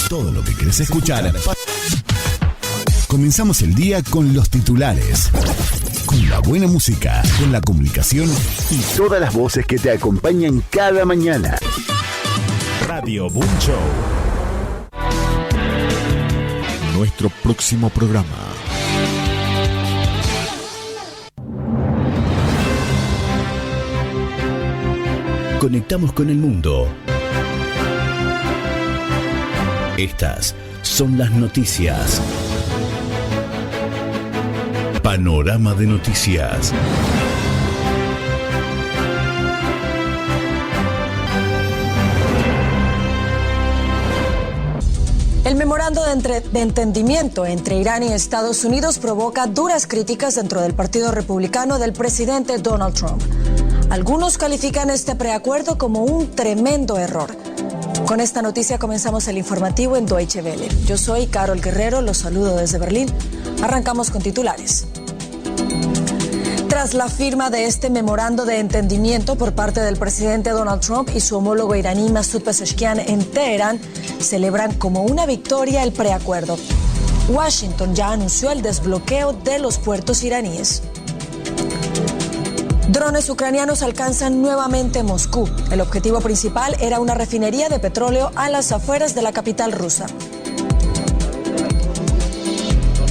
Todo lo que querés escuchar. Comenzamos el día con los titulares, con la buena música, con la comunicación y todas las voces que te acompañan cada mañana. Radio Boom Show. Nuestro próximo programa. Conectamos con el mundo. Estas son las noticias. Panorama de noticias. El memorando de entendimiento entre Irán y Estados Unidos provoca duras críticas dentro del Partido Republicano del presidente Donald Trump. Algunos califican este preacuerdo como un tremendo error. Con esta noticia comenzamos el informativo en Deutsche Welle. Yo soy Carol Guerrero, los saludo desde Berlín. Arrancamos con titulares. Tras la firma de este memorando de entendimiento por parte del presidente Donald Trump y su homólogo iraní Masoud Pezeshkian en Teherán, celebran como una victoria el preacuerdo. Washington ya anunció el desbloqueo de los puertos iraníes. Drones ucranianos alcanzan nuevamente Moscú. El objetivo principal era una refinería de petróleo a las afueras de la capital rusa.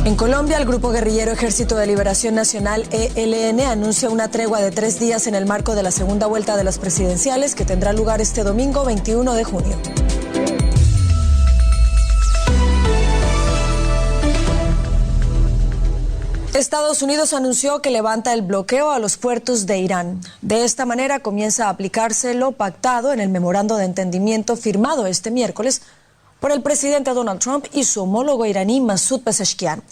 En Colombia, el grupo guerrillero Ejército de Liberación Nacional, ELN, anuncia una tregua de 3 días en el marco de la segunda vuelta de las presidenciales que tendrá lugar este domingo 21 de junio. Estados Unidos anunció que levanta el bloqueo a los puertos de Irán. De esta manera comienza a aplicarse lo pactado en el memorando de entendimiento firmado este miércoles por el presidente Donald Trump y su homólogo iraní Masoud Pezeshkian.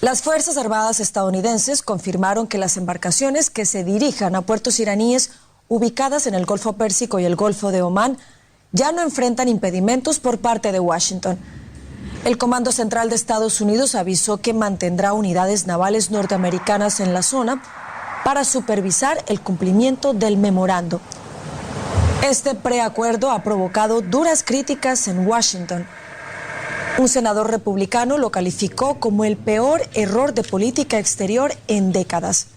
Las Fuerzas Armadas estadounidenses confirmaron que las embarcaciones que se dirijan a puertos iraníes ubicadas en el Golfo Pérsico y el Golfo de Omán ya no enfrentan impedimentos por parte de Washington. El Comando Central de Estados Unidos avisó que mantendrá unidades navales norteamericanas en la zona para supervisar el cumplimiento del memorando. Este preacuerdo ha provocado duras críticas en Washington. Un senador republicano lo calificó como el peor error de política exterior en décadas.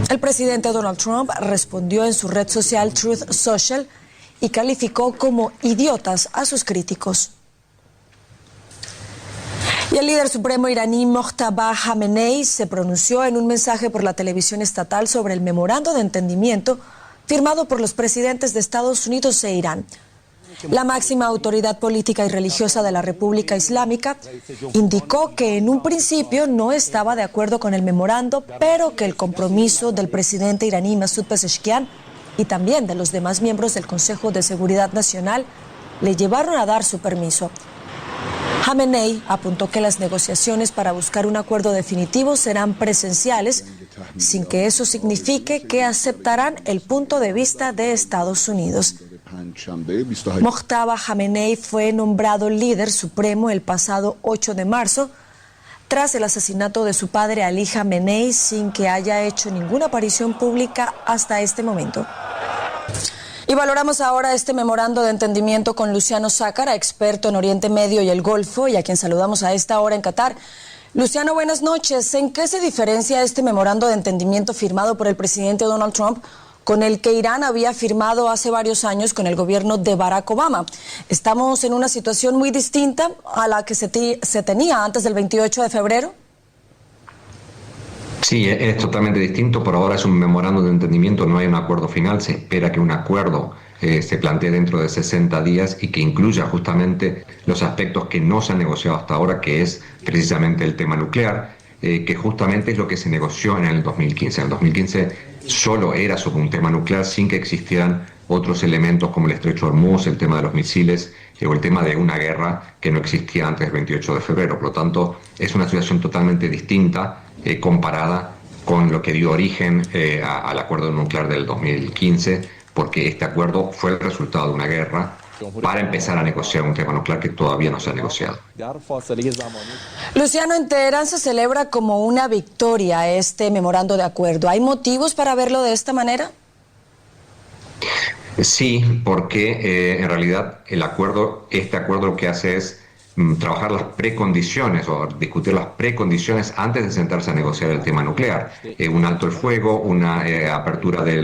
El presidente Donald Trump respondió en su red social Truth Social y calificó como idiotas a sus críticos. Y el líder supremo iraní Mojtaba Khamenei se pronunció en un mensaje por la televisión estatal sobre el memorando de entendimiento firmado por los presidentes de Estados Unidos e Irán. La máxima autoridad política y religiosa de la República Islámica indicó que en un principio no estaba de acuerdo con el memorando, pero que el compromiso del presidente iraní Masoud Pezeshkian y también de los demás miembros del Consejo de Seguridad Nacional le llevaron a dar su permiso. Khamenei apuntó que las negociaciones para buscar un acuerdo definitivo serán presenciales, sin que eso signifique que aceptarán el punto de vista de Estados Unidos. Mojtaba Khamenei fue nombrado líder supremo el pasado 8 de marzo, tras el asesinato de su padre Ali Khamenei, sin que haya hecho ninguna aparición pública hasta este momento. Y valoramos ahora este memorando de entendimiento con Luciano Zácara, experto en Oriente Medio y el Golfo, y a quien saludamos a esta hora en Qatar. Luciano, buenas noches. ¿En qué se diferencia este memorando de entendimiento firmado por el presidente Donald Trump con el que Irán había firmado hace varios años con el gobierno de Barack Obama? ¿Estamos en una situación muy distinta a la que se tenía antes del 28 de febrero? Sí, es totalmente distinto. Por ahora es un memorando de entendimiento, no hay un acuerdo final. Se espera que un acuerdo se plantee dentro de 60 días y que incluya justamente los aspectos que no se han negociado hasta ahora, que es precisamente el tema nuclear, que justamente es lo que se negoció en el 2015. En el 2015 solo era sobre un tema nuclear sin que existieran otros elementos como el estrecho de Hormuz, el tema de los misiles o el tema de una guerra que no existía antes del 28 de febrero. Por lo tanto, es una situación totalmente distinta comparada con lo que dio origen al acuerdo nuclear del 2015, porque este acuerdo fue el resultado de una guerra para empezar a negociar un tema nuclear que todavía no se ha negociado. Luciano, en Teherán se celebra como una victoria este memorando de acuerdo. ¿Hay motivos para verlo de esta manera? Sí, porque en realidad este acuerdo lo que hace es trabajar las precondiciones o discutir las precondiciones antes de sentarse a negociar el tema nuclear. Un alto el fuego, una apertura de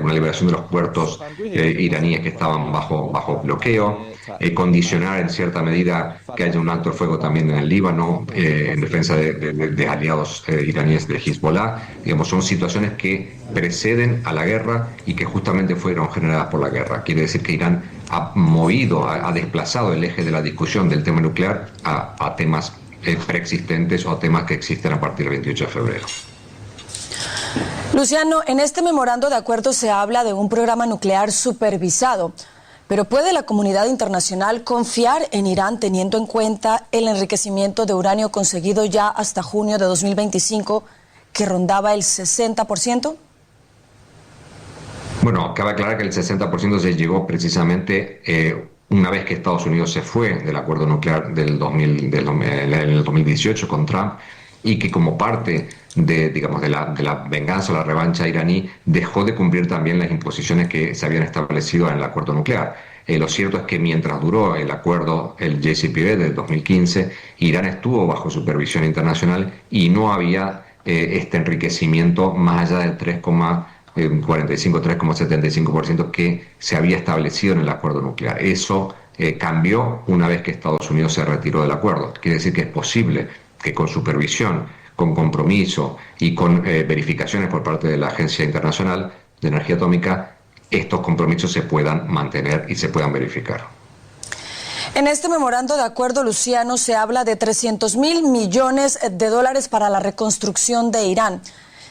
una liberación de los puertos iraníes que estaban bajo bloqueo, condicionar en cierta medida que haya un alto el fuego también en el Líbano, en defensa de aliados iraníes de Hezbollah. Digamos, son situaciones que preceden a la guerra y que justamente fueron generadas por la guerra. Quiere decir que Irán ha desplazado el eje de la discusión del tema nuclear a temas preexistentes o a temas que existen a partir del 28 de febrero. Luciano, en este memorando de acuerdo se habla de un programa nuclear supervisado, pero ¿puede la comunidad internacional confiar en Irán teniendo en cuenta el enriquecimiento de uranio conseguido ya hasta junio de 2025, que rondaba el 60%? Bueno, cabe aclarar que el 60% se llegó precisamente una vez que Estados Unidos se fue del acuerdo nuclear en el 2018 con Trump, y que como parte de la venganza o la revancha iraní dejó de cumplir también las imposiciones que se habían establecido en el acuerdo nuclear. Lo cierto es que mientras duró el acuerdo, el JCPOA del 2015, Irán estuvo bajo supervisión internacional y no había este enriquecimiento más allá del 3,75% que se había establecido en el acuerdo nuclear. Eso cambió una vez que Estados Unidos se retiró del acuerdo. Quiere decir que es posible que con supervisión, con compromiso y con verificaciones por parte de la Agencia Internacional de Energía Atómica, estos compromisos se puedan mantener y se puedan verificar. En este memorando de acuerdo, Luciano, se habla de $300.000 millones para la reconstrucción de Irán.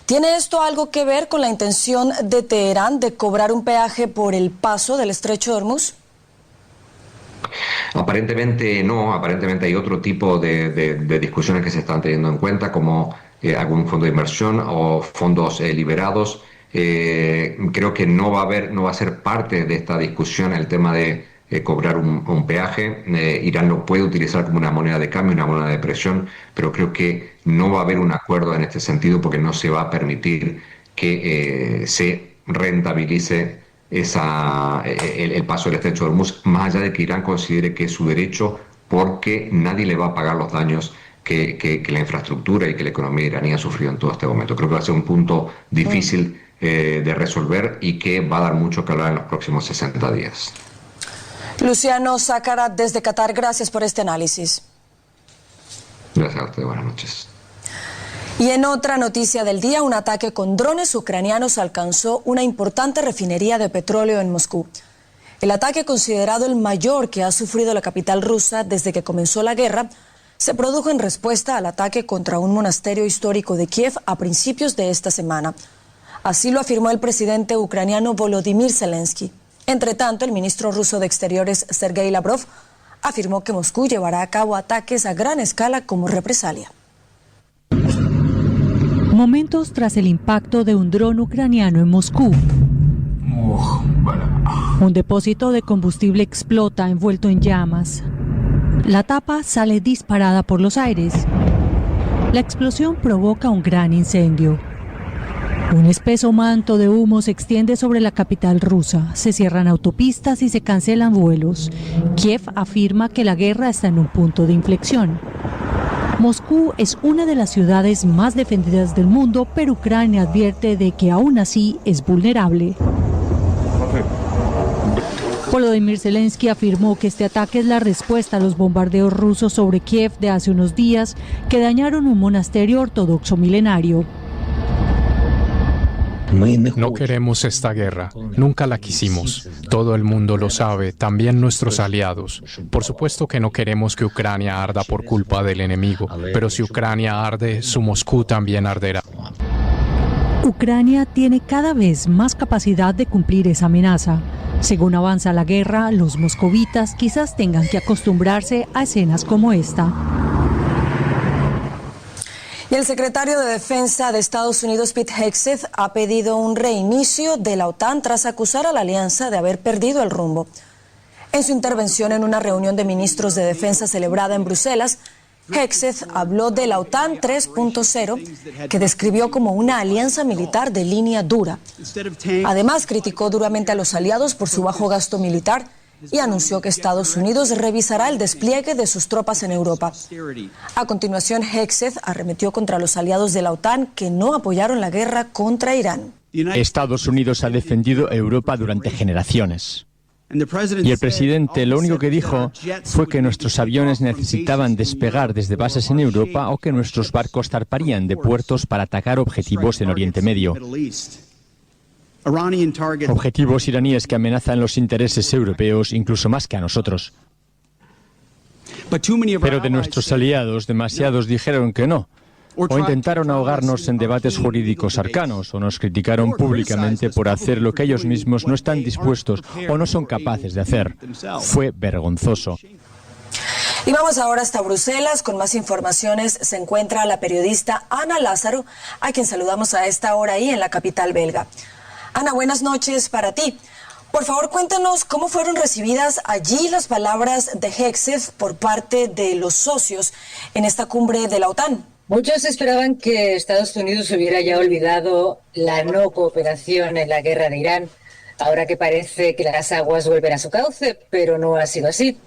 ¿Tiene esto algo que ver con la intención de Teherán de cobrar un peaje por el paso del Estrecho de Hormuz? Aparentemente no, aparentemente hay otro tipo de discusiones que se están teniendo en cuenta, como algún fondo de inversión o fondos liberados. Creo que no va a ser parte de esta discusión el tema de cobrar un peaje. Irán lo puede utilizar como una moneda de cambio, una moneda de presión, pero creo que no va a haber un acuerdo en este sentido porque no se va a permitir que se rentabilice el paso del Estrecho de Hormuz, más allá de que Irán considere que es su derecho, porque nadie le va a pagar los daños que la infraestructura y que la economía iraní ha sufrido en todo este momento. Creo que va a ser un punto difícil de resolver y que va a dar mucho que hablar en los próximos 60 días. Luciano Zácara, desde Qatar, gracias por este análisis. Gracias a usted, buenas noches. Y en otra noticia del día, un ataque con drones ucranianos alcanzó una importante refinería de petróleo en Moscú. El ataque, considerado el mayor que ha sufrido la capital rusa desde que comenzó la guerra, se produjo en respuesta al ataque contra un monasterio histórico de Kiev a principios de esta semana. Así lo afirmó el presidente ucraniano Volodymyr Zelensky. Entre tanto, el ministro ruso de Exteriores, Sergei Lavrov, afirmó que Moscú llevará a cabo ataques a gran escala como represalia. Momentos tras el impacto de un dron ucraniano en Moscú. Un depósito de combustible explota envuelto en llamas. La tapa sale disparada por los aires. La explosión provoca un gran incendio. Un espeso manto de humo se extiende sobre la capital rusa. Se cierran autopistas y se cancelan vuelos. Kiev afirma que la guerra está en un punto de inflexión. Moscú es una de las ciudades más defendidas del mundo, pero Ucrania advierte de que aún así es vulnerable. Volodymyr Zelensky afirmó que este ataque es la respuesta a los bombardeos rusos sobre Kiev de hace unos días que dañaron un monasterio ortodoxo milenario. No queremos esta guerra, nunca la quisimos. Todo el mundo lo sabe, también nuestros aliados. Por supuesto que no queremos que Ucrania arda por culpa del enemigo, pero si Ucrania arde, su Moscú también arderá. Ucrania tiene cada vez más capacidad de cumplir esa amenaza. Según avanza la guerra, los moscovitas quizás tengan que acostumbrarse a escenas como esta. Y el secretario de Defensa de Estados Unidos, Pete Hegseth, ha pedido un reinicio de la OTAN tras acusar a la alianza de haber perdido el rumbo. En su intervención en una reunión de ministros de Defensa celebrada en Bruselas, Hegseth habló de la OTAN 3.0, que describió como una alianza militar de línea dura. Además, criticó duramente a los aliados por su bajo gasto militar y anunció que Estados Unidos revisará el despliegue de sus tropas en Europa. A continuación, Hegseth arremetió contra los aliados de la OTAN que no apoyaron la guerra contra Irán. Estados Unidos ha defendido Europa durante generaciones. Y el presidente lo único que dijo fue que nuestros aviones necesitaban despegar desde bases en Europa o que nuestros barcos zarparían de puertos para atacar objetivos en Oriente Medio. Objetivos iraníes que amenazan los intereses europeos incluso más que a nosotros. Pero de nuestros aliados, demasiados dijeron que no. O intentaron ahogarnos en debates jurídicos arcanos, o nos criticaron públicamente por hacer lo que ellos mismos no están dispuestos o no son capaces de hacer. Fue vergonzoso. Y vamos ahora hasta Bruselas. Con más informaciones se encuentra la periodista Ana Lázaro, a quien saludamos a esta hora ahí en la capital belga. Ana, buenas noches para ti. Por favor, cuéntanos cómo fueron recibidas allí las palabras de Hegseth por parte de los socios en esta cumbre de la OTAN. Muchos esperaban que Estados Unidos hubiera ya olvidado la no cooperación en la guerra de Irán, ahora que parece que las aguas vuelven a su cauce, pero no ha sido así.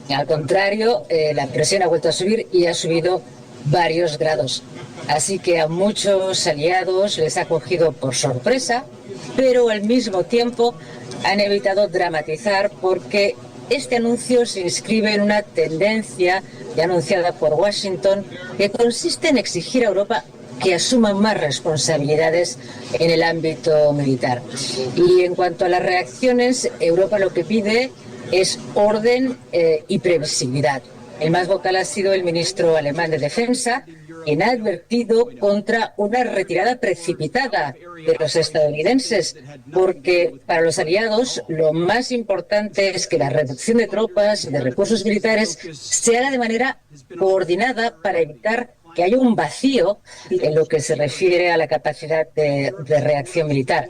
Al contrario, la presión ha vuelto a subir y ha subido varios grados. Así que a muchos aliados les ha cogido por sorpresa, pero al mismo tiempo han evitado dramatizar porque este anuncio se inscribe en una tendencia ya anunciada por Washington que consiste en exigir a Europa que asuma más responsabilidades en el ámbito militar. Y en cuanto a las reacciones, Europa lo que pide es orden y previsibilidad. El más vocal ha sido el ministro alemán de Defensa, quien ha advertido contra una retirada precipitada de los estadounidenses, porque para los aliados lo más importante es que la reducción de tropas y de recursos militares se haga de manera coordinada para evitar que haya un vacío en lo que se refiere a la capacidad de reacción militar.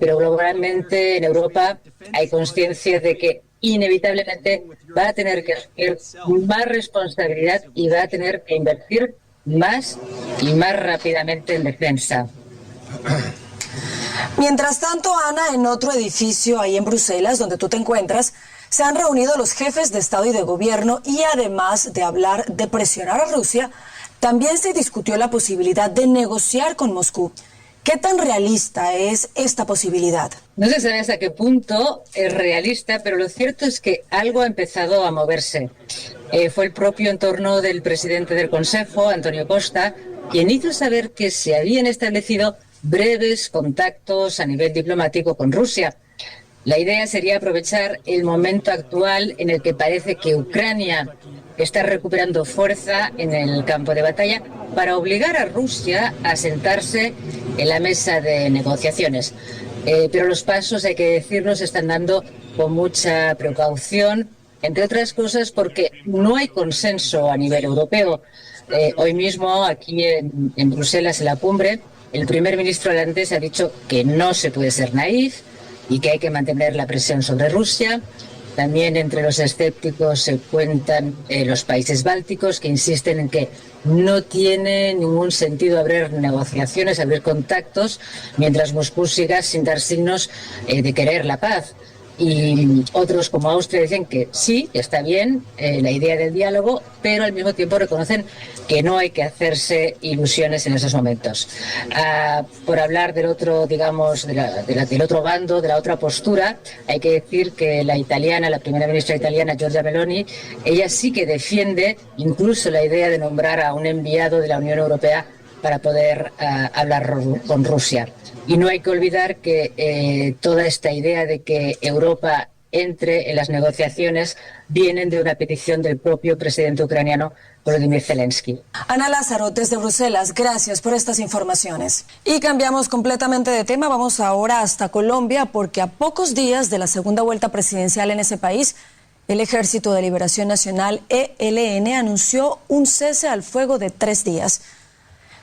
Pero globalmente en Europa hay conciencia de que inevitablemente va a tener que asumir más responsabilidad y va a tener que invertir más y más rápidamente en defensa. Mientras tanto, Ana, en otro edificio ahí en Bruselas, donde tú te encuentras, se han reunido los jefes de Estado y de Gobierno y además de hablar de presionar a Rusia, también se discutió la posibilidad de negociar con Moscú. ¿Qué tan realista es esta posibilidad? No se sabe hasta qué punto es realista, pero lo cierto es que algo ha empezado a moverse. Fue el propio entorno del presidente del Consejo, Antonio Costa, quien hizo saber que se habían establecido breves contactos a nivel diplomático con Rusia. La idea sería aprovechar el momento actual en el que parece que Ucrania está recuperando fuerza en el campo de batalla para obligar a Rusia a sentarse en la mesa de negociaciones. Pero los pasos, hay que decirlo, se están dando con mucha precaución, entre otras cosas porque no hay consenso a nivel europeo. Hoy mismo, aquí en Bruselas, en la cumbre, el primer ministro holandés ha dicho que no se puede ser naif y que hay que mantener la presión sobre Rusia. También entre los escépticos se cuentan los países bálticos, que insisten en que no tiene ningún sentido abrir negociaciones, abrir contactos, mientras Moscú siga sin dar signos de querer la paz. Y otros, como Austria, dicen que sí, está bien la idea del diálogo, pero al mismo tiempo reconocen que no hay que hacerse ilusiones en esos momentos. Por hablar del otro, digamos, del otro bando, de la otra postura, hay que decir que la primera ministra italiana, Giorgia Meloni, ella sí que defiende incluso la idea de nombrar a un enviado de la Unión Europea para poder hablar con Rusia. Y no hay que olvidar que toda esta idea de que Europa entre en las negociaciones vienen de una petición del propio presidente ucraniano, Volodymyr Zelensky. Ana Lázaro, desde Bruselas, gracias por estas informaciones. Y cambiamos completamente de tema, vamos ahora hasta Colombia, porque a pocos días de la segunda vuelta presidencial en ese país, el Ejército de Liberación Nacional, ELN, anunció un cese al fuego de 3 días.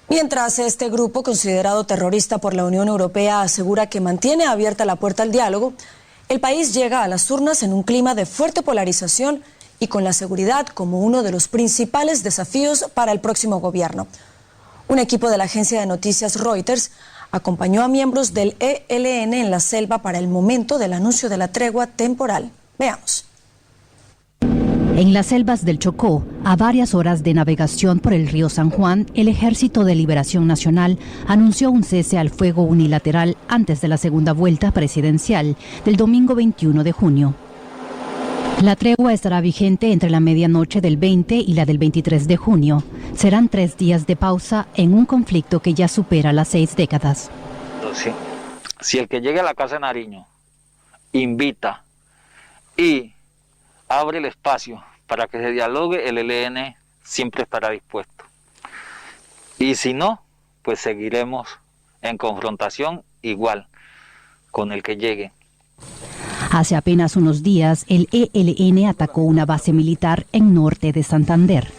Mientras este grupo, considerado terrorista por la Unión Europea, asegura que mantiene abierta la puerta al diálogo, el país llega a las urnas en un clima de fuerte polarización y con la seguridad como uno de los principales desafíos para el próximo gobierno. Un equipo de la agencia de noticias Reuters acompañó a miembros del ELN en la selva para el momento del anuncio de la tregua temporal. Veamos. En las selvas del Chocó, a varias horas de navegación por el río San Juan, el Ejército de Liberación Nacional anunció un cese al fuego unilateral antes de la segunda vuelta presidencial del domingo 21 de junio. La tregua estará vigente entre la medianoche del 20 y la del 23 de junio. Serán 3 días de pausa en un conflicto que ya supera las 6 décadas. Si el que llegue a la Casa de Nariño invita y abre el espacio para que se dialogue, el ELN siempre estará dispuesto. Y si no, pues seguiremos en confrontación igual con el que llegue. Hace apenas unos días, el ELN atacó una base militar en norte de Santander.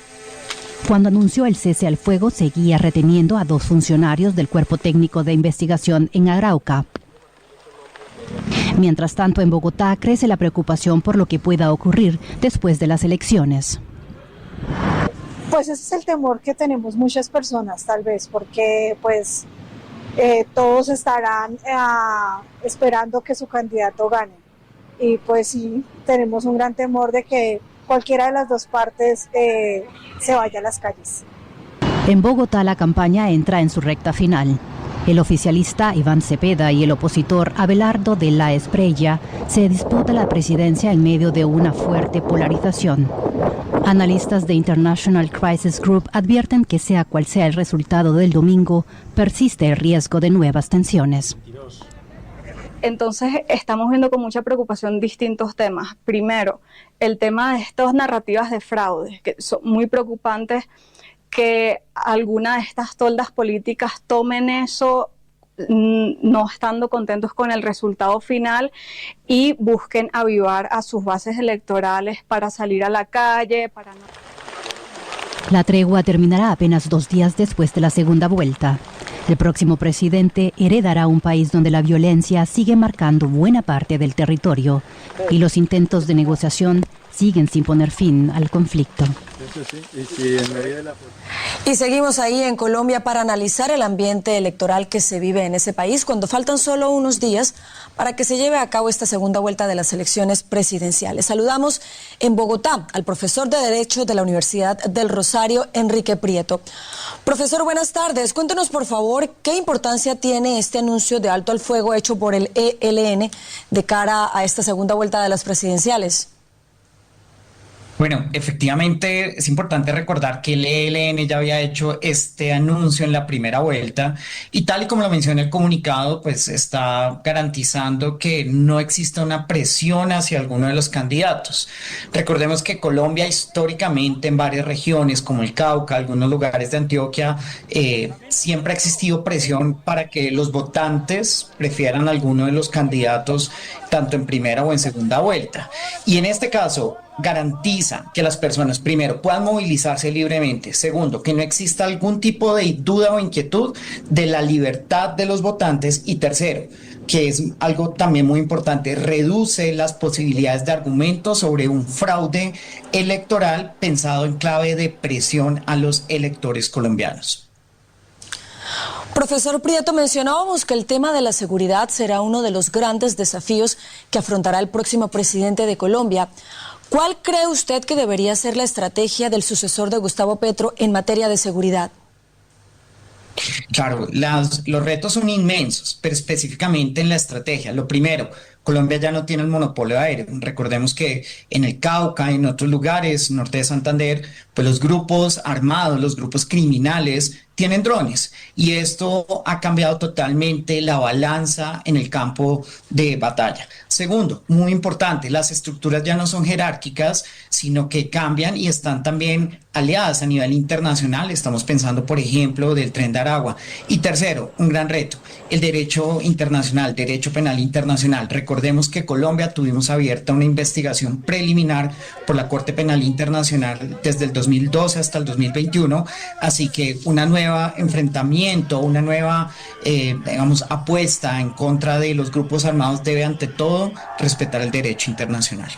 Cuando anunció el cese al fuego, seguía reteniendo a 2 funcionarios del Cuerpo Técnico de Investigación en Arauca. Mientras tanto, en Bogotá crece la preocupación por lo que pueda ocurrir después de las elecciones. Pues ese es el temor que tenemos muchas personas, tal vez, porque pues todos estarán esperando que su candidato gane. Y pues sí, tenemos un gran temor de que cualquiera de las dos partes se vaya a las calles. En Bogotá la campaña entra en su recta final. El oficialista Iván Cepeda y el opositor Abelardo de la Espriella se disputan la presidencia en medio de una fuerte polarización. Analistas de International Crisis Group advierten que sea cual sea el resultado del domingo, persiste el riesgo de nuevas tensiones. Entonces estamos viendo con mucha preocupación distintos temas. Primero, el tema de estas narrativas de fraude, que son muy preocupantes, que alguna de estas toldas políticas tomen eso no estando contentos con el resultado final y busquen avivar a sus bases electorales para salir a la calle. La tregua terminará apenas 2 días después de la segunda vuelta. El próximo presidente heredará un país donde la violencia sigue marcando buena parte del territorio y los intentos de negociación siguen sin poner fin al conflicto. Y seguimos ahí en Colombia para analizar el ambiente electoral que se vive en ese país cuando faltan solo unos días para que se lleve a cabo esta segunda vuelta de las elecciones presidenciales. Saludamos en Bogotá al profesor de Derecho de la Universidad del Rosario, Enrique Prieto. Profesor, buenas tardes. Cuéntenos, por favor, qué importancia tiene este anuncio de alto al fuego hecho por el ELN de cara a esta segunda vuelta de las presidenciales. Bueno, efectivamente es importante recordar que el ELN ya había hecho este anuncio en la primera vuelta y tal y como lo menciona el comunicado, pues está garantizando que no exista una presión hacia alguno de los candidatos. Recordemos que Colombia históricamente en varias regiones como el Cauca, algunos lugares de Antioquia, siempre ha existido presión para que los votantes prefieran a alguno de los candidatos tanto en primera o en segunda vuelta. Y en este caso garantiza que las personas, primero, puedan movilizarse libremente, segundo, que no exista algún tipo de duda o inquietud de la libertad de los votantes y tercero, que es algo también muy importante, reduce las posibilidades de argumento sobre un fraude electoral pensado en clave de presión a los electores colombianos. Profesor Prieto, mencionábamos que el tema de la seguridad será uno de los grandes desafíos que afrontará el próximo presidente de Colombia. ¿Cuál cree usted que debería ser la estrategia del sucesor de Gustavo Petro en materia de seguridad? Claro, los retos son inmensos, pero específicamente en la estrategia. Lo primero, Colombia ya no tiene el monopolio aéreo. Recordemos que en el Cauca, en otros lugares, norte de Santander, pues los grupos armados, los grupos criminales tienen drones y esto ha cambiado totalmente la balanza en el campo de batalla. Segundo, muy importante, las estructuras ya no son jerárquicas, sino que cambian y están también aliadas a nivel internacional. Estamos pensando, por ejemplo, del Tren de Aragua. Y tercero, un gran reto, el derecho internacional, derecho penal internacional. Recordemos que Colombia tuvimos abierta una investigación preliminar por la Corte Penal Internacional desde el 2012 hasta el 2021, así que una nueva enfrentamiento, una nueva apuesta en contra de los grupos armados debe ante todo respetar el derecho internacional.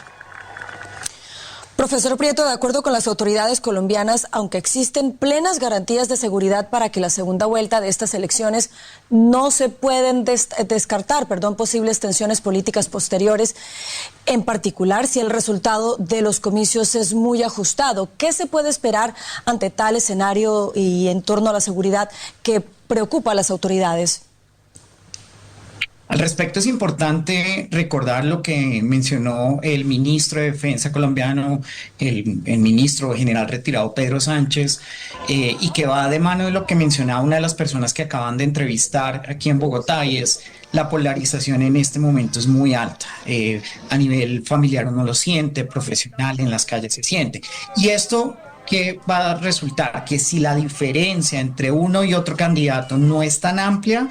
Profesor Prieto, de acuerdo con las autoridades colombianas, aunque existen plenas garantías de seguridad para que la segunda vuelta de estas elecciones no se pueden descartar posibles tensiones políticas posteriores, en particular si el resultado de los comicios es muy ajustado. ¿Qué se puede esperar ante tal escenario y en torno a la seguridad que preocupa a las autoridades? Al respecto es importante recordar lo que mencionó el ministro de Defensa colombiano, el ministro general retirado Pedro Sánchez, y que va de mano de lo que mencionaba una de las personas que acaban de entrevistar aquí en Bogotá, y es la polarización en este momento es muy alta. A nivel familiar uno lo siente, profesional en las calles se siente. Y esto que va a resultar que si la diferencia entre uno y otro candidato no es tan amplia,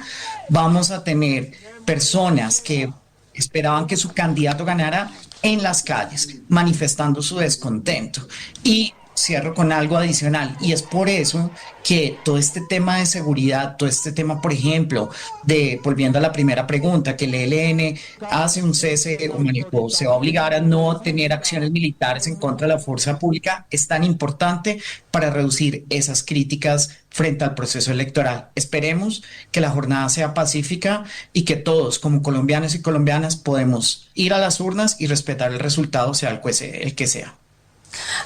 vamos a tener personas que esperaban que su candidato ganara en las calles, manifestando su descontento. Y cierro con algo adicional, y es por eso que todo este tema de seguridad, todo este tema, por ejemplo, volviendo a la primera pregunta, que el ELN hace un cese o se va a obligar a no tener acciones militares en contra de la fuerza pública, es tan importante para reducir esas críticas frente al proceso electoral. Esperemos que la jornada sea pacífica y que todos, como colombianos y colombianas, podemos ir a las urnas y respetar el resultado, sea el que sea.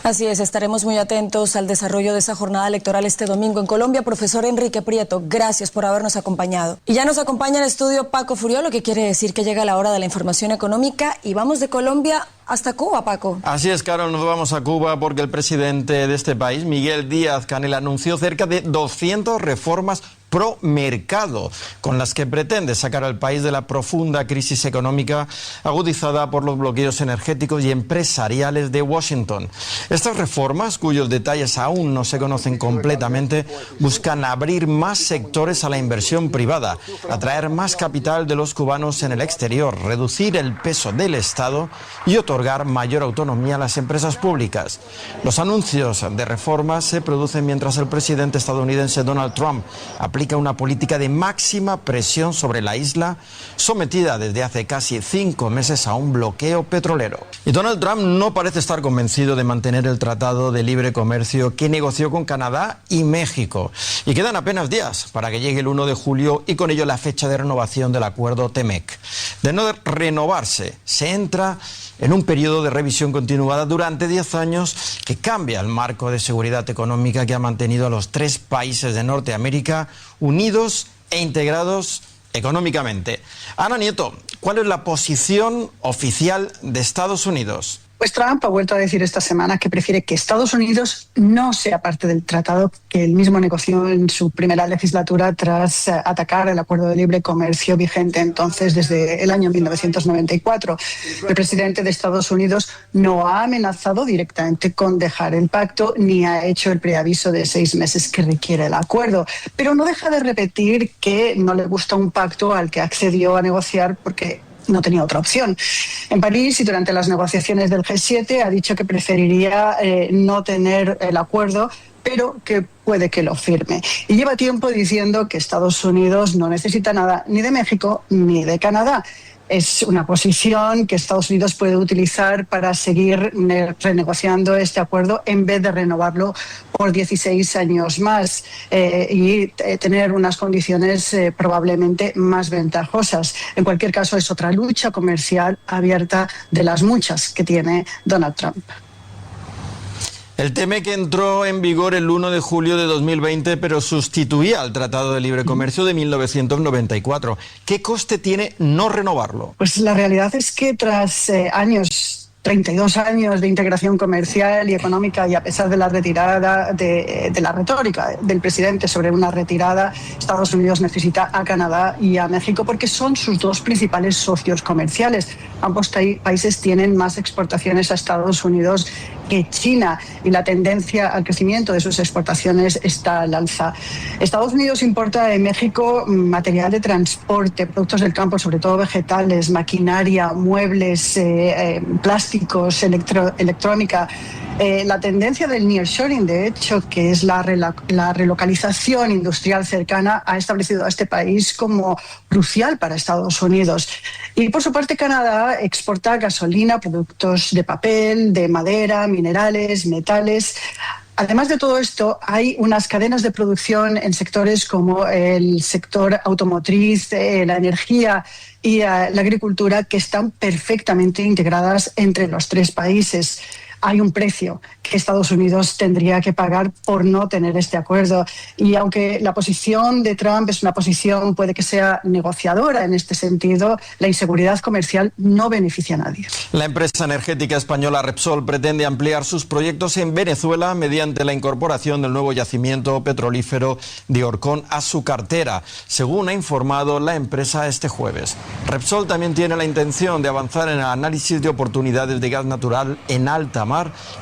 Así es, estaremos muy atentos al desarrollo de esa jornada electoral este domingo en Colombia. Profesor Enrique Prieto, gracias por habernos acompañado. Y ya nos acompaña en el estudio Paco Furió, lo que quiere decir que llega la hora de la información económica y vamos de Colombia hasta Cuba, Paco. Así es, Carol, nos vamos a Cuba porque el presidente de este país, Miguel Díaz-Canel, anunció cerca de 200 reformas pro mercado, con las que pretende sacar al país de la profunda crisis económica agudizada por los bloqueos energéticos y empresariales de Washington. Estas reformas, cuyos detalles aún no se conocen completamente, buscan abrir más sectores a la inversión privada, atraer más capital de los cubanos en el exterior, reducir el peso del Estado y otorgar mayor autonomía a las empresas públicas. Los anuncios de reformas se producen mientras el presidente estadounidense Donald Trump aplica una política de máxima presión sobre la isla, sometida desde hace casi 5 meses a un bloqueo petrolero. Y Donald Trump no parece estar convencido de mantener el tratado de libre comercio que negoció con Canadá y México. Y quedan apenas días para que llegue el 1 de julio y con ello la fecha de renovación del acuerdo TEMEC. De no renovarse, se entra en un periodo de revisión continuada durante 10 años que cambia el marco de seguridad económica que ha mantenido a los 3 países de Norteamérica unidos e integrados económicamente. Ana Nieto, ¿cuál es la posición oficial de Estados Unidos? Pues Trump ha vuelto a decir esta semana que prefiere que Estados Unidos no sea parte del tratado que él mismo negoció en su primera legislatura tras atacar el acuerdo de libre comercio vigente entonces desde el año 1994. El presidente de Estados Unidos no ha amenazado directamente con dejar el pacto ni ha hecho el preaviso de 6 meses que requiere el acuerdo, pero no deja de repetir que no le gusta un pacto al que accedió a negociar porque no tenía otra opción. En París y durante las negociaciones del G7 ha dicho que preferiría no tener el acuerdo, pero que puede que lo firme. Y lleva tiempo diciendo que Estados Unidos no necesita nada ni de México ni de Canadá. Es una posición que Estados Unidos puede utilizar para seguir renegociando este acuerdo en vez de renovarlo por 16 años más y tener unas condiciones probablemente más ventajosas. En cualquier caso, es otra lucha comercial abierta de las muchas que tiene Donald Trump. El TEMEC entró en vigor el 1 de julio de 2020, pero sustituía al Tratado de Libre Comercio de 1994. ¿Qué coste tiene no renovarlo? Pues la realidad es que tras 32 años de integración comercial y económica y a pesar de la retirada de la retórica del presidente sobre una retirada, Estados Unidos necesita a Canadá y a México porque son sus 2 principales socios comerciales. Ambos países tienen más exportaciones a Estados Unidos que China y la tendencia al crecimiento de sus exportaciones está al alza. Estados Unidos importa de México material de transporte, productos del campo, sobre todo vegetales, maquinaria, muebles, plásticos, electrónica. La tendencia del nearshoring, de hecho, que es la relocalización industrial cercana, ha establecido a este país como crucial para Estados Unidos. Y por su parte, Canadá exporta gasolina, productos de papel, de madera, minerales, metales. Además de todo esto, hay unas cadenas de producción en sectores como el sector automotriz, la energía y la agricultura que están perfectamente integradas entre los tres países. Hay un precio que Estados Unidos tendría que pagar por no tener este acuerdo. Y aunque la posición de Trump es una posición, puede que sea negociadora en este sentido, la inseguridad comercial no beneficia a nadie. La empresa energética española Repsol pretende ampliar sus proyectos en Venezuela mediante la incorporación del nuevo yacimiento petrolífero de Orcón a su cartera, según ha informado la empresa este jueves. Repsol también tiene la intención de avanzar en el análisis de oportunidades de gas natural en alta mar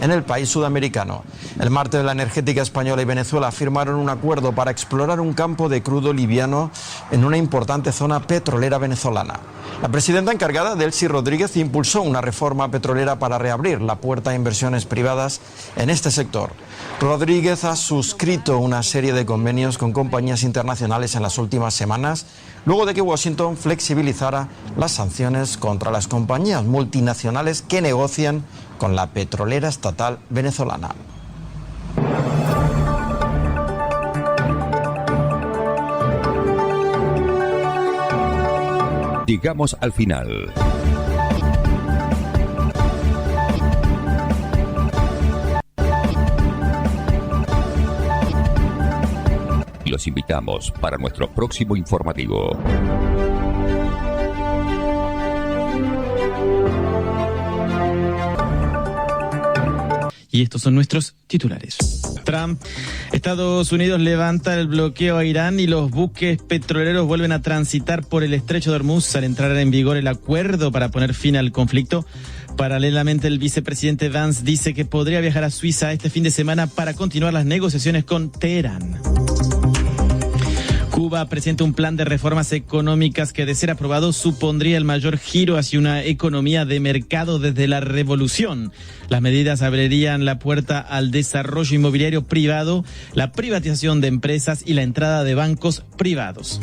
en el país sudamericano. El martes la energética española y Venezuela firmaron un acuerdo para explorar un campo de crudo liviano en una importante zona petrolera venezolana. La presidenta encargada, Delcy Rodríguez, impulsó una reforma petrolera para reabrir la puerta a inversiones privadas en este sector. Rodríguez ha suscrito una serie de convenios con compañías internacionales en las últimas semanas, luego de que Washington flexibilizara las sanciones contra las compañías multinacionales que negocian con la petrolera estatal venezolana. Llegamos al final. Los invitamos para nuestro próximo informativo. Y estos son nuestros titulares. Trump. Estados Unidos levanta el bloqueo a Irán y los buques petroleros vuelven a transitar por el estrecho de Hormuz al entrar en vigor el acuerdo para poner fin al conflicto. Paralelamente, el vicepresidente Vance dice que podría viajar a Suiza este fin de semana para continuar las negociaciones con Teherán. Cuba presenta un plan de reformas económicas que, de ser aprobado, supondría el mayor giro hacia una economía de mercado desde la revolución. Las medidas abrirían la puerta al desarrollo inmobiliario privado, la privatización de empresas y la entrada de bancos privados.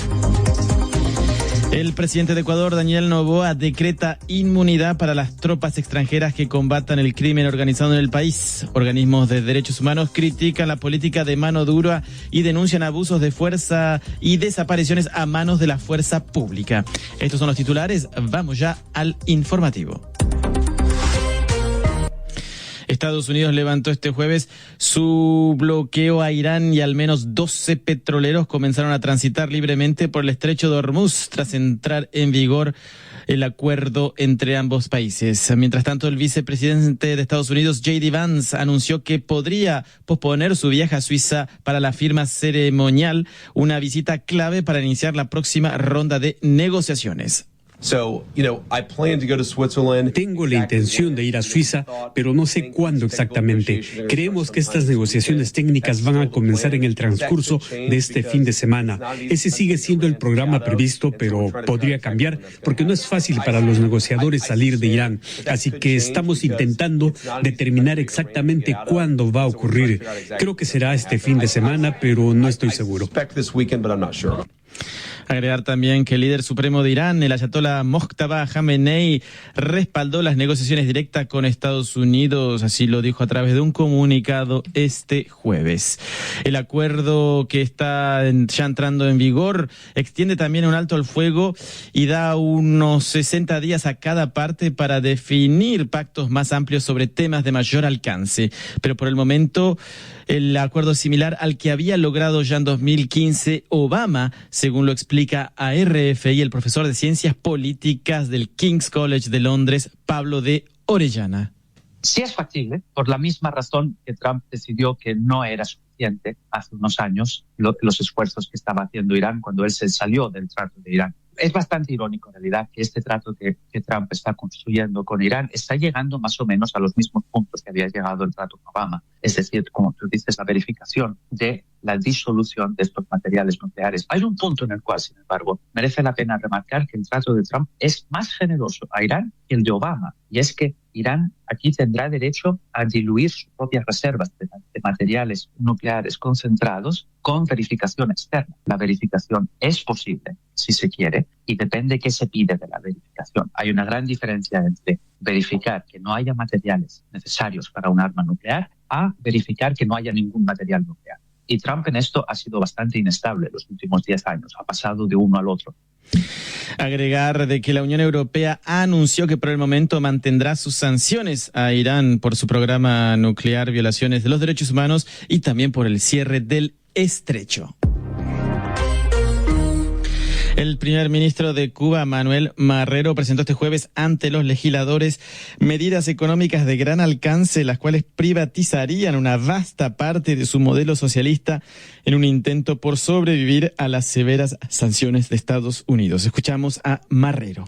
El presidente de Ecuador, Daniel Noboa, decreta inmunidad para las tropas extranjeras que combatan el crimen organizado en el país. Organismos de derechos humanos critican la política de mano dura y denuncian abusos de fuerza y desapariciones a manos de la fuerza pública. Estos son los titulares. Vamos ya al informativo. Estados Unidos levantó este jueves su bloqueo a Irán y al menos 12 petroleros comenzaron a transitar libremente por el estrecho de Hormuz tras entrar en vigor el acuerdo entre ambos países. Mientras tanto, el vicepresidente de Estados Unidos, J.D. Vance, anunció que podría posponer su viaje a Suiza para la firma ceremonial, una visita clave para iniciar la próxima ronda de negociaciones. Tengo la intención de ir a Suiza, pero no sé cuándo exactamente. Creemos que estas negociaciones técnicas van a comenzar en el transcurso de este fin de semana. Ese sigue siendo el programa previsto, pero podría cambiar porque no es fácil para los negociadores salir de Irán. Así que estamos intentando determinar exactamente cuándo va a ocurrir. Creo que será este fin de semana, pero no estoy seguro. Agregar también que el líder supremo de Irán, el ayatolá Mojtaba Khamenei, respaldó las negociaciones directas con Estados Unidos, así lo dijo a través de un comunicado este jueves. El acuerdo que está ya entrando en vigor extiende también un alto al fuego y da unos 60 días a cada parte para definir pactos más amplios sobre temas de mayor alcance. Pero por el momento, el acuerdo es similar al que había logrado ya en 2015 Obama, según lo explica a RFI el profesor de Ciencias Políticas del King's College de Londres, Pablo de Orellana. Sí es factible, por la misma razón que Trump decidió que no era suficiente hace unos años los esfuerzos que estaba haciendo Irán cuando él se salió del trato de Irán. Es bastante irónico, en realidad, que este trato que Trump está construyendo con Irán está llegando más o menos a los mismos puntos que había llegado el trato con Obama. Es decir, como tú dices, la verificación de la disolución de estos materiales nucleares. Hay un punto en el cual, sin embargo, merece la pena remarcar que el trato de Trump es más generoso a Irán que el de Obama. Y es que Irán aquí tendrá derecho a diluir sus propias reservas de materiales nucleares concentrados con verificación externa. La verificación es posible, si se quiere, y depende qué se pide de la verificación. Hay una gran diferencia entre verificar que no haya materiales necesarios para un arma nuclear a verificar que no haya ningún material nuclear. Y Trump en esto ha sido bastante inestable los últimos 10 años, ha pasado de uno al otro. Agregar de que la Unión Europea anunció que por el momento mantendrá sus sanciones a Irán por su programa nuclear, violaciones de los derechos humanos y también por el cierre del estrecho. El primer ministro de Cuba, Manuel Marrero, presentó este jueves ante los legisladores medidas económicas de gran alcance, las cuales privatizarían una vasta parte de su modelo socialista en un intento por sobrevivir a las severas sanciones de Estados Unidos. Escuchamos a Marrero.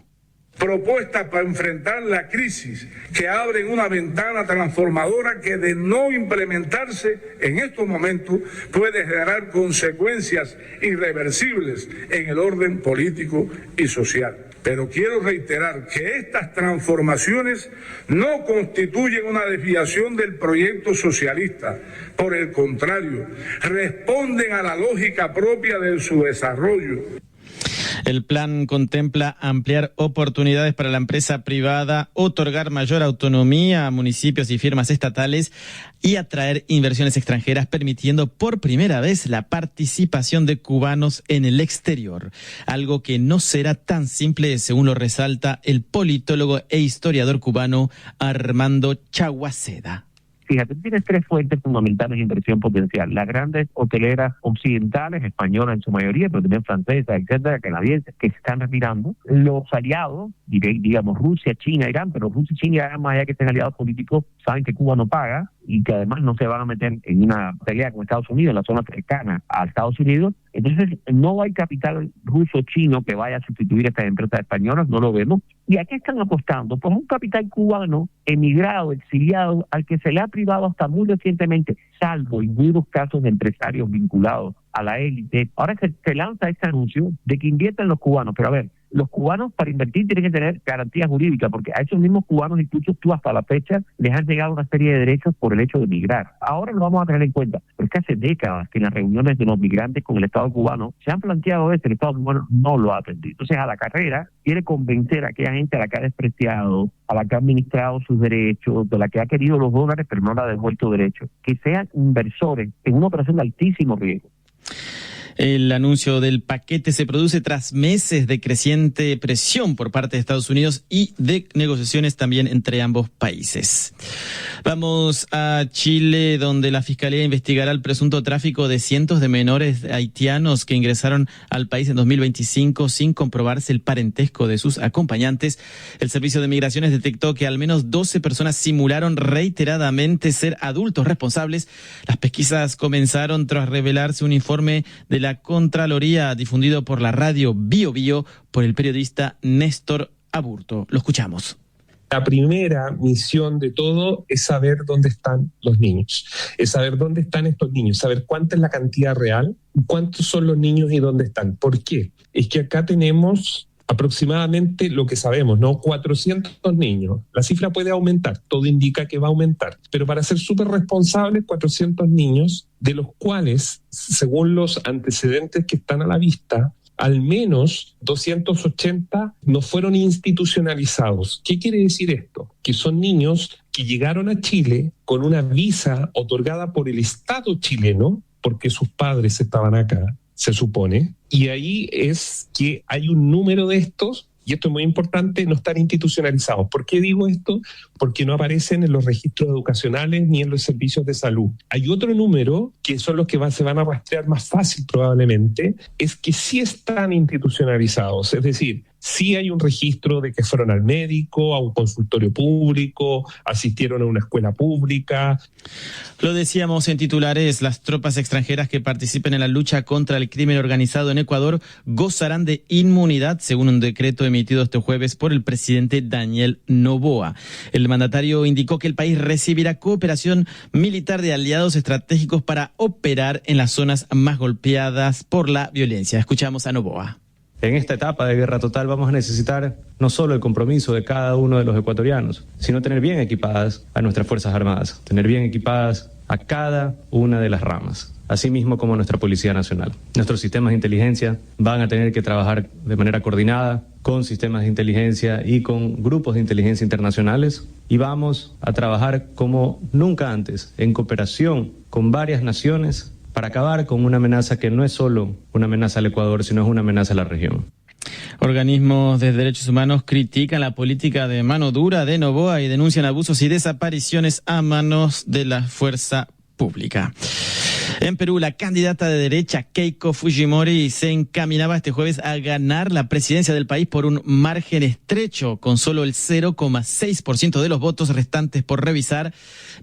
Propuestas para enfrentar la crisis que abren una ventana transformadora que, de no implementarse en estos momentos, puede generar consecuencias irreversibles en el orden político y social. Pero quiero reiterar que estas transformaciones no constituyen una desviación del proyecto socialista. Por el contrario, responden a la lógica propia de su desarrollo. El plan contempla ampliar oportunidades para la empresa privada, otorgar mayor autonomía a municipios y firmas estatales y atraer inversiones extranjeras, permitiendo por primera vez la participación de cubanos en el exterior. Algo que no será tan simple, según lo resalta el politólogo e historiador cubano Armando Chaguaceda. Fíjate, tienes 3 fuentes fundamentales de inversión potencial. Las grandes hoteleras occidentales, españolas en su mayoría, pero también francesas, etcétera, canadienses, que se están retirando. Los aliados, digamos Rusia, China, Irán, pero Rusia y China, Irán, más allá que sean aliados políticos, saben que Cuba no paga y que además no se van a meter en una pelea con Estados Unidos, en la zona cercana a Estados Unidos. Entonces, no hay capital ruso-chino que vaya a sustituir a estas empresas españolas, no lo vemos. ¿Y a qué están apostando? Pues un capital cubano emigrado, exiliado, al que se le ha privado hasta muy recientemente, salvo incluidos casos de empresarios vinculados a la élite. Ahora se lanza este anuncio de que inviertan los cubanos, pero a ver, los cubanos para invertir tienen que tener garantía jurídica, porque a esos mismos cubanos, incluso tú hasta la fecha, les han llegado una serie de derechos por el hecho de emigrar. Ahora lo vamos a tener en cuenta, pero es que hace décadas que en las reuniones de los migrantes con el Estado cubano se han planteado esto, el Estado cubano no lo ha atendido. Entonces, a la carrera quiere convencer a aquella gente a la que ha despreciado, a la que ha administrado sus derechos, de la que ha querido los dólares pero no le ha devuelto derechos, que sean inversores en una operación de altísimo riesgo. El anuncio del paquete se produce tras meses de creciente presión por parte de Estados Unidos y de negociaciones también entre ambos países. Vamos a Chile, donde la Fiscalía investigará el presunto tráfico de cientos de menores haitianos que ingresaron al país en 2025 sin comprobarse el parentesco de sus acompañantes. El Servicio de Migraciones detectó que al menos 12 personas simularon reiteradamente ser adultos responsables. Las pesquisas comenzaron tras revelarse un informe de la Contraloría difundido por la radio Bio Bio por el periodista Néstor Aburto. Lo escuchamos. La primera misión de todo es saber dónde están los niños, es saber dónde están estos niños, saber cuánta es la cantidad real, cuántos son los niños y dónde están. ¿Por qué? Es que acá tenemos aproximadamente lo que sabemos, ¿no? 400 niños. La cifra puede aumentar, todo indica que va a aumentar, pero para ser súper responsables, 400 niños, de los cuales, según los antecedentes que están a la vista, al menos 280 no fueron institucionalizados. ¿Qué quiere decir esto? Que son niños que llegaron a Chile con una visa otorgada por el Estado chileno, porque sus padres estaban acá, se supone, y ahí es que hay un número de estos, y esto es muy importante, no están institucionalizados. ¿Por qué digo esto? Porque no aparecen en los registros educacionales ni en los servicios de salud. Hay otro número, que son los que se van a rastrear más fácil probablemente, es que sí están institucionalizados. Es decir, Sí hay un registro de que fueron al médico, a un consultorio público, asistieron a una escuela pública. Lo decíamos en titulares, las tropas extranjeras que participen en la lucha contra el crimen organizado en Ecuador gozarán de inmunidad, según un decreto emitido este jueves por el presidente Daniel Noboa. El mandatario indicó que el país recibirá cooperación militar de aliados estratégicos para operar en las zonas más golpeadas por la violencia. Escuchamos a Noboa. En esta etapa de guerra total vamos a necesitar no solo el compromiso de cada uno de los ecuatorianos, sino tener bien equipadas a nuestras Fuerzas Armadas, tener bien equipadas a cada una de las ramas, así mismo como nuestra Policía Nacional. Nuestros sistemas de inteligencia van a tener que trabajar de manera coordinada con sistemas de inteligencia y con grupos de inteligencia internacionales, y vamos a trabajar como nunca antes, en cooperación con varias naciones, para acabar con una amenaza que no es solo una amenaza al Ecuador, sino es una amenaza a la región. Organismos de derechos humanos critican la política de mano dura de Noboa y denuncian abusos y desapariciones a manos de la fuerza pública. En Perú, la candidata de derecha Keiko Fujimori se encaminaba este jueves a ganar la presidencia del país por un margen estrecho, con solo el 0,6% de los votos restantes por revisar,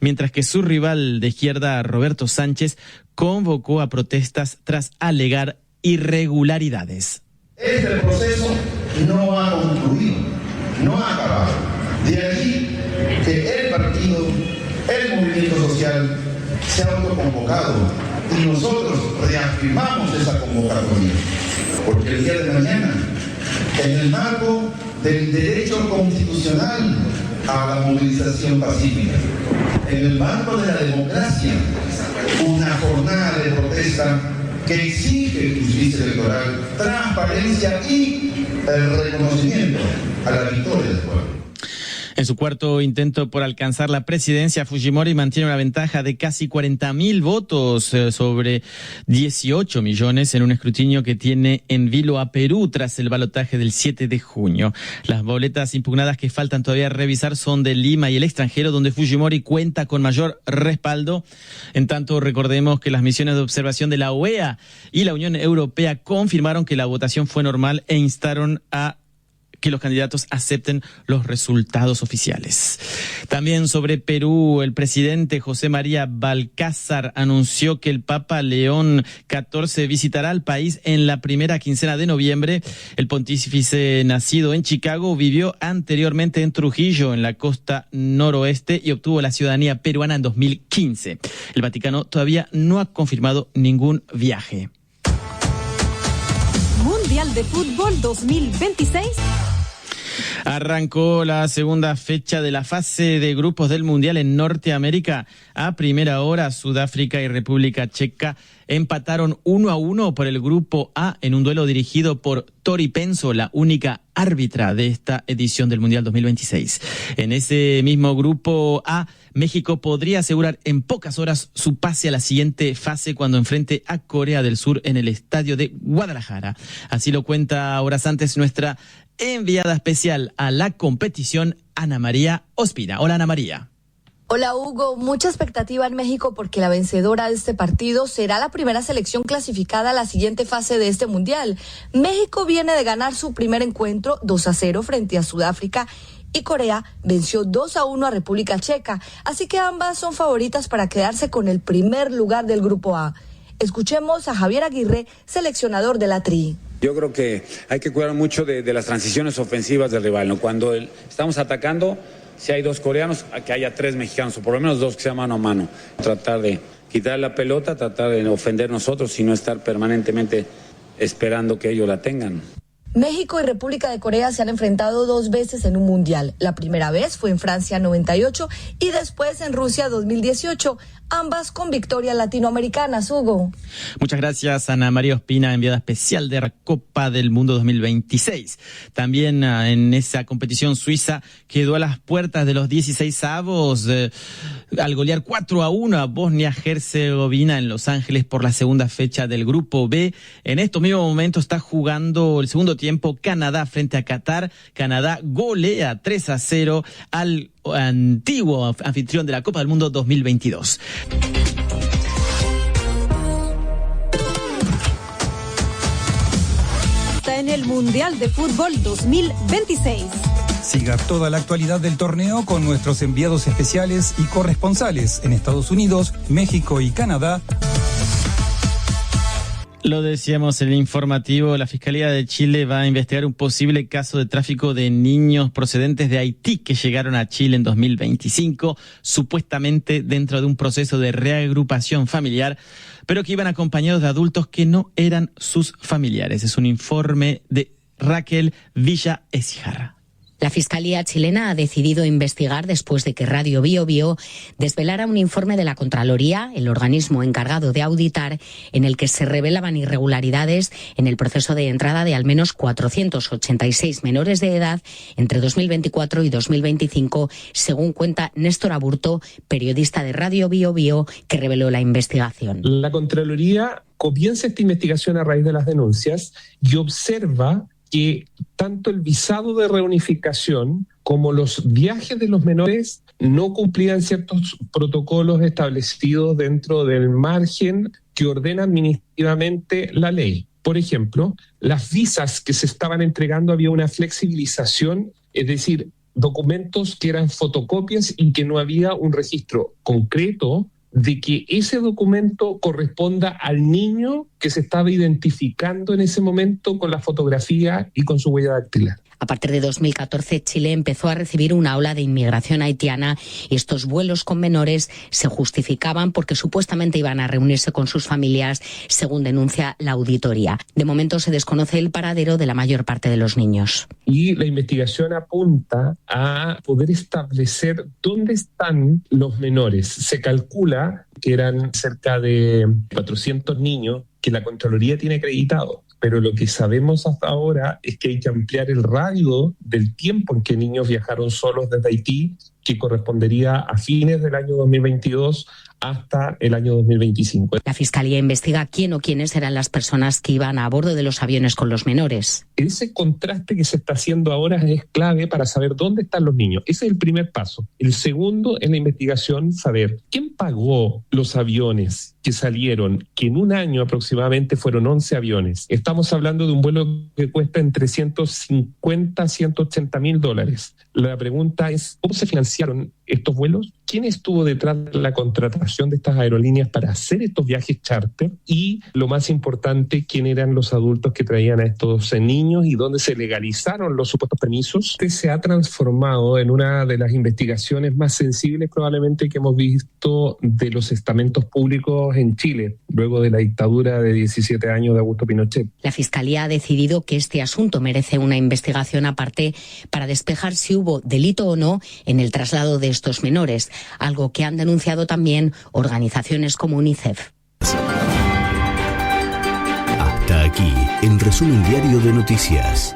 mientras que su rival de izquierda, Roberto Sánchez, convocó a protestas tras alegar irregularidades. Este proceso no ha concluido, no ha acabado. De allí que el partido, el movimiento social, se ha autoconvocado y nosotros reafirmamos esa convocatoria, porque el día de mañana, en el marco del derecho constitucional a la movilización pacífica, en el marco de la democracia, una jornada de protesta que exige justicia electoral, transparencia y el reconocimiento a la victoria del pueblo. En su cuarto intento por alcanzar la presidencia, Fujimori mantiene una ventaja de casi 40.000 votos sobre 18 millones en un escrutinio que tiene en vilo a Perú tras el balotaje del 7 de junio. Las boletas impugnadas que faltan todavía revisar son de Lima y el extranjero, donde Fujimori cuenta con mayor respaldo. En tanto, recordemos que las misiones de observación de la OEA y la Unión Europea confirmaron que la votación fue normal e instaron a que los candidatos acepten los resultados oficiales. También sobre Perú, el presidente José María Balcázar anunció que el Papa León XIV visitará el país en la primera quincena de noviembre. El pontífice, nacido en Chicago, vivió anteriormente en Trujillo, en la costa noroeste, y obtuvo la ciudadanía peruana en 2015. El Vaticano todavía no ha confirmado ningún viaje. Mundial de Fútbol 2026. Arrancó la segunda fecha de la fase de grupos del Mundial en Norteamérica. A primera hora, Sudáfrica y República Checa empataron 1-1 por el grupo A en un duelo dirigido por Tori Penso, la única árbitra de esta edición del Mundial 2026. En ese mismo grupo A, México podría asegurar en pocas horas su pase a la siguiente fase cuando enfrente a Corea del Sur en el estadio de Guadalajara. Así lo cuenta horas antes nuestra enviada especial a la competición, Ana María Ospina. Hola, Ana María. Hola, Hugo. Mucha expectativa en México porque la vencedora de este partido será la primera selección clasificada a la siguiente fase de este mundial. México viene de ganar su primer encuentro 2-0 frente a Sudáfrica y Corea venció 2-1 a República Checa. Así que ambas son favoritas para quedarse con el primer lugar del grupo A. Escuchemos a Javier Aguirre, seleccionador de la Tri. Yo creo que hay que cuidar mucho de las transiciones ofensivas del rival, ¿no? Cuando estamos atacando, si hay dos coreanos, que haya tres mexicanos, o por lo menos dos que sean mano a mano. Tratar de quitar la pelota, tratar de ofender nosotros y no estar permanentemente esperando que ellos la tengan. México y República de Corea se han enfrentado 2 veces en un mundial. La primera vez fue en Francia 98 y después en Rusia 2018, ambas con victorias latinoamericanas, Hugo. Muchas gracias, Ana María Ospina, enviada especial de la Copa del Mundo 2026. También en esa competición, Suiza quedó a las puertas de los 16avos al golear 4-1 a Bosnia-Herzegovina en Los Ángeles por la segunda fecha del Grupo B. En estos mismos momentos está jugando el segundo tiempo Canadá frente a Qatar. Canadá golea 3-0 al antiguo anfitrión de la Copa del Mundo 2022. en el Mundial de Fútbol 2026. Siga toda la actualidad del torneo con nuestros enviados especiales y corresponsales en Estados Unidos, México y Canadá. Lo decíamos en el informativo, la Fiscalía de Chile va a investigar un posible caso de tráfico de niños procedentes de Haití que llegaron a Chile en 2025, supuestamente dentro de un proceso de reagrupación familiar, pero que iban acompañados de adultos que no eran sus familiares. Es un informe de Raquel Villa Ecija. La Fiscalía chilena ha decidido investigar después de que Radio Bio Bio desvelara un informe de la Contraloría, el organismo encargado de auditar, en el que se revelaban irregularidades en el proceso de entrada de al menos 486 menores de edad entre 2024 y 2025, según cuenta Néstor Aburto, periodista de Radio Bio Bio, que reveló la investigación. La Contraloría comienza esta investigación a raíz de las denuncias y observa que tanto el visado de reunificación como los viajes de los menores no cumplían ciertos protocolos establecidos dentro del margen que ordena administrativamente la ley. Por ejemplo, las visas que se estaban entregando había una flexibilización, es decir, documentos que eran fotocopias y que no había un registro concreto de que ese documento corresponda al niño que se estaba identificando en ese momento con la fotografía y con su huella dactilar. A partir de 2014, Chile empezó a recibir una ola de inmigración haitiana y estos vuelos con menores se justificaban porque supuestamente iban a reunirse con sus familias, según denuncia la auditoría. De momento se desconoce el paradero de la mayor parte de los niños. Y la investigación apunta a poder establecer dónde están los menores. Se calcula que eran cerca de 400 niños que la Contraloría tiene acreditados. Pero lo que sabemos hasta ahora es que hay que ampliar el radio del tiempo en que niños viajaron solos desde Haití, que correspondería a fines del año 2022 hasta el año 2025. La Fiscalía investiga quién o quiénes eran las personas que iban a bordo de los aviones con los menores. Ese contraste que se está haciendo ahora es clave para saber dónde están los niños. Ese es el primer paso. El segundo en la investigación, saber quién pagó los aviones que salieron, que en un año aproximadamente fueron 11 aviones. Estamos hablando de un vuelo que cuesta entre 150 a 180 mil dólares. La pregunta es, ¿cómo se financiaron estos vuelos? ¿Quién estuvo detrás de la contratación de estas aerolíneas para hacer estos viajes charter? Y lo más importante, ¿quién eran los adultos que traían a estos niños y dónde se legalizaron los supuestos permisos? Este se ha transformado en una de las investigaciones más sensibles probablemente que hemos visto de los estamentos públicos en Chile, luego de la dictadura de 17 años de Augusto Pinochet. La Fiscalía ha decidido que este asunto merece una investigación aparte para despejar si hubo delito o no en el traslado de estos menores, algo que han denunciado también organizaciones como UNICEF. Hasta aquí el resumen diario de noticias.